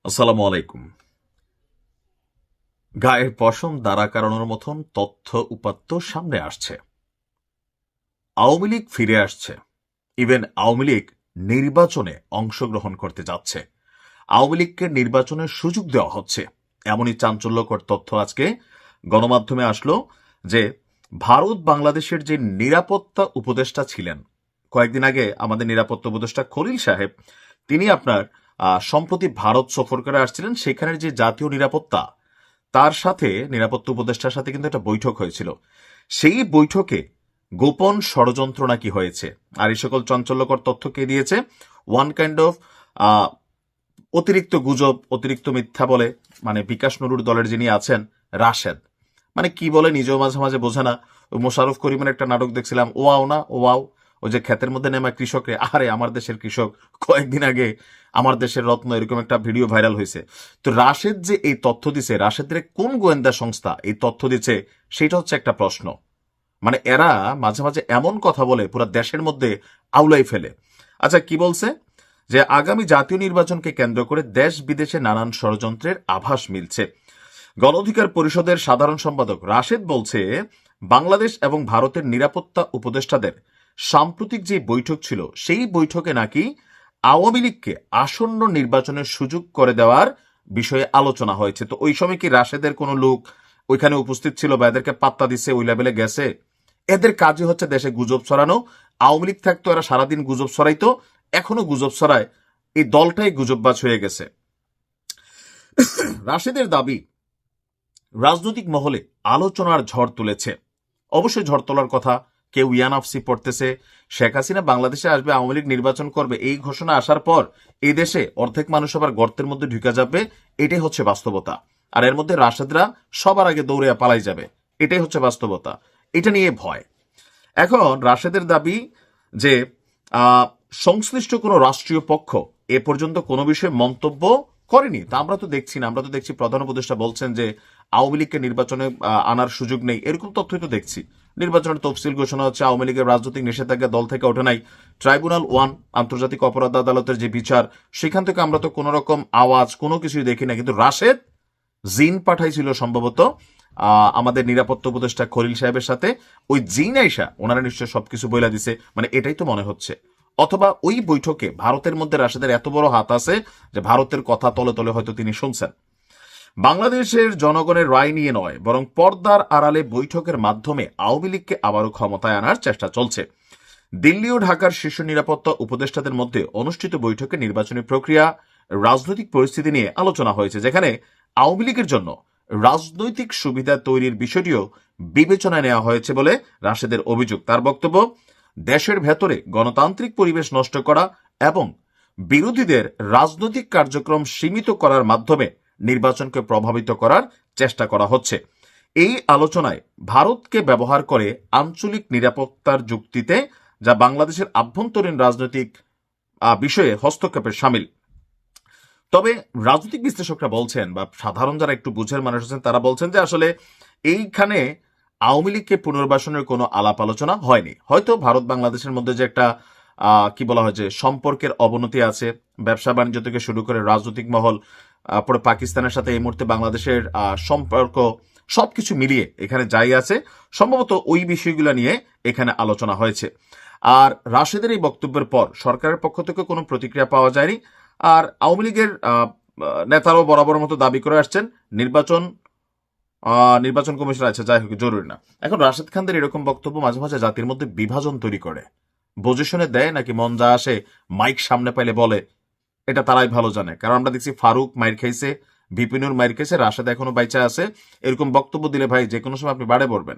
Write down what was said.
আসসালামু আলাইকুম। গায়ের পশম দাঁড়া করানোর মতন তথ্য উপাত্ত সামনে আসছে। আওয়ামী লীগ ফিরে আসছে। ইভেন আওয়ামী লীগ নির্বাচনে অংশগ্রহণ করতে যাচ্ছে। আওয়ামী লীগকে নির্বাচনের সুযোগ দেওয়া হচ্ছে। এমনই চাঞ্চল্যকর তথ্য আজকে গণমাধ্যমে আসলো যে ভারত বাংলাদেশের যে নিরাপত্তা উপদেষ্টা ছিলেন, কয়েকদিন আগে আমাদের নিরাপত্তা উপদেষ্টা খলিল সাহেব, তিনি আপনার সম্প্রতি ভারত সফর করে আসছিলেন। সেখানের যে জাতীয় নিরাপত্তা, তার সাথে নিরাপত্তা উপদেষ্টার সাথে কিন্তু একটা বৈঠক হয়েছিল। সেই বৈঠকে গোপন ষড়যন্ত্র নাকি হয়েছে। আর এই সকল চাঞ্চল্যকর তথ্য কে দিয়েছে? ওয়ান কাইন্ড অফ অতিরিক্ত গুজব, অতিরিক্ত মিথ্যা বলে, মানে বিকাশ নুরুর দলের যিনি আছেন রাশেদ, মানে কি বলে নিজেও মাঝে মাঝে বোঝে না। ওই মোশাররফ করিমের একটা নাটক দেখছিলাম, ওয়াও না ওয়াও, ওই যে ক্ষেতের মধ্যে নেমা কৃষকরে, আরে আমার দেশের কৃষক, কয়েকদিন আগে আমার দেশের রত্ন, এরকম একটা ভিডিও ভাইরাল হয়েছে। তো রাশেদ যে এই তথ্য দিছে, রাশেদের কোন গোয়েন্দা সংস্থা এই তথ্য দিচ্ছে, সেটা হচ্ছে একটা প্রশ্ন। মানে এরা মাঝে মাঝে এমন কথা বলে পুরো দেশের মধ্যে আউলাই ফেলে। আচ্ছা, কি বলছে? যে আগামী জাতীয় নির্বাচনকে কেন্দ্র করে দেশ বিদেশে নানান ষড়যন্ত্রের আভাস মিলছে। গণ অধিকার পরিষদের সাধারণ সম্পাদক রাশেদ বলছে, বাংলাদেশ এবং ভারতের নিরাপত্তা উপদেষ্টাদের সাম্প্রতিক যে বৈঠক ছিল, সেই বৈঠকে নাকি আওয়ামী লীগকে আসন্ন নির্বাচনের সুযোগ করে দেওয়ার বিষয়ে আলোচনা হয়েছে। তো ওই সময় কি রাশেদের কোনো লোক ওইখানে উপস্থিত ছিল বা এদেরকে পাত্তা দিচ্ছে, ওই লেভেলে গেছে? এদের কাজই হচ্ছে দেশে গুজব ছড়ানো। আওয়ামী লীগ থাকতো এরা সারাদিন গুজব ছড়াইতো, এখনো গুজব ছড়ায়। এই দলটাই গুজববাজ হয়ে গেছে। রাশেদের দাবি, রাজনৈতিক মহলে আলোচনার ঝড় তুলেছে। অবশ্যই ঝড় তোলার কথা, কেউ ইয়ানাফসি পড়তেছে। শেখ হাসিনা বাংলাদেশে আসবে, আওয়ামী লীগ নির্বাচন করবে, এই ঘোষণা আসার পর এই দেশে অর্ধেক মানুষ আবার গর্তের মধ্যে ঢুকে যাবে। এটাই হচ্ছে বাস্তবতা। আর এর মধ্যে রাশেদরা সবার আগে দৌড়ে পালাই যাবে, এটাই হচ্ছে বাস্তবতা। এটা নিয়ে ভয়। এখন রাশেদের দাবি যে আহ, সংশ্লিষ্ট কোনো রাষ্ট্রীয় পক্ষ এ পর্যন্ত কোনো বিষয়ে মন্তব্য করেনি। তা আমরা তো দেখছি না, আমরা তো দেখছি প্রধান উপদেষ্টা বলছেন যে আওয়ামী লীগকে নির্বাচনে আনার সুযোগ নেই, এরকম তথ্যই তো দেখছি। নির্বাচনের তফসিল ঘোষণা হচ্ছে, আওয়ামী লীগের রাজনৈতিক নিষেধাজ্ঞা দল থেকে ওঠে নাই। ট্রাইব্যুনাল 1 আন্তর্জাতিক অপরাধ আদালতের যে বিচার, সেখান থেকে আমরা তো কোনো রকম আওয়াজ কোনো কিছুই দেখি না। কিন্তু রাশেদ জিন পাঠাইছিল সম্ভবত আমাদের নিরাপত্তা উপদেষ্টা খলিল সাহেবের সাথে। ওই জিন আইসা ওনারা নিশ্চয় সবকিছু বইলা দিছে, মানে এটাই তো মনে হচ্ছে। অথবা ওই বৈঠকে ভারতের মধ্যে রাশেদের এত বড় হাত আছে যে ভারতের কথা তলে তলে হয়তো তিনি শুনছেন। বাংলাদেশের জনগণের রায় নিয়ে নয়, বরং পর্দার আড়ালে বৈঠকের মাধ্যমে আওয়ামী লীগকে আবারও ক্ষমতায় আনার চেষ্টা চলছে। দিল্লি ও ঢাকার শীর্ষ নিরাপত্তা উপদেষ্টাদের মধ্যে অনুষ্ঠিত বৈঠকে নির্বাচনী প্রক্রিয়া, রাজনৈতিক পরিস্থিতি নিয়ে আলোচনা হয়েছে, যেখানে আওয়ামী লীগের জন্য রাজনৈতিক সুবিধা তৈরির বিষয়টিও বিবেচনায় নেওয়া হয়েছে বলে রাশেদের অভিযোগ। তার বক্তব্য, দেশের ভেতরে গণতান্ত্রিক পরিবেশ নষ্ট করা এবং বিরোধীদের রাজনৈতিক কার্যক্রম সীমিত করার মাধ্যমে নির্বাচনকে প্রভাবিত করার চেষ্টা করা হচ্ছে। এই আলোচনায় ভারতকে ব্যবহার করে আঞ্চলিক নিরাপত্তার যুক্তিতে, যা বাংলাদেশের আভ্যন্তরীণ রাজনৈতিক বিষয়ে হস্তক্ষেপের সামিল। তবে রাজনৈতিক বিশ্লেষকরা বলছেন, বা সাধারণ যারা একটু বুঝের মানুষ আছেন, তারা বলছেন যে আসলে এইখানে আওয়ামী লীগকে পুনর্বাসনের কোনো আলাপ আলোচনা হয়নি। হয়তো ভারত বাংলাদেশের মধ্যে যে একটা কি বলা হয় যে সম্পর্কের অবনতি আছে, ব্যবসা বাণিজ্য থেকে শুরু করে রাজনৈতিক মহল, পরে পাকিস্তানের সাথে এই মুহূর্তে বাংলাদেশের সম্পর্ক, সবকিছু মিলিয়ে এখানে যাই আছে, সম্ভবত ওই বিষয়গুলো নিয়ে এখানে আলোচনা হয়েছে। আর রাশেদের এই বক্তব্যের পর সরকারের পক্ষ থেকে কোনো প্রতিক্রিয়া পাওয়া যায়নি। আর আওয়ামী লীগের নেতারাও বরাবর মতো দাবি করে আসছেন নির্বাচন কমিশন আছে, যাই হোক জরুরি না। এখন রাশেদ খানদের এরকম বক্তব্য মাঝে মাঝে জাতির মধ্যে বিভাজন তৈরি করে। পজিশনে দেয় নাকি মন যা আসে মাইক সামনে পাইলে বলে, এটা তারাই ভালো জানে। কারণ আমরা দেখছি ফারুক মাইর খাইছে, বিপিনুর মাইর খাইছে, রাশেদ এখনো বাইচা আছে। এরকম বক্তব্য দিলে ভাই যে কোনো সময় আপনি বাড়ে পড়বেন।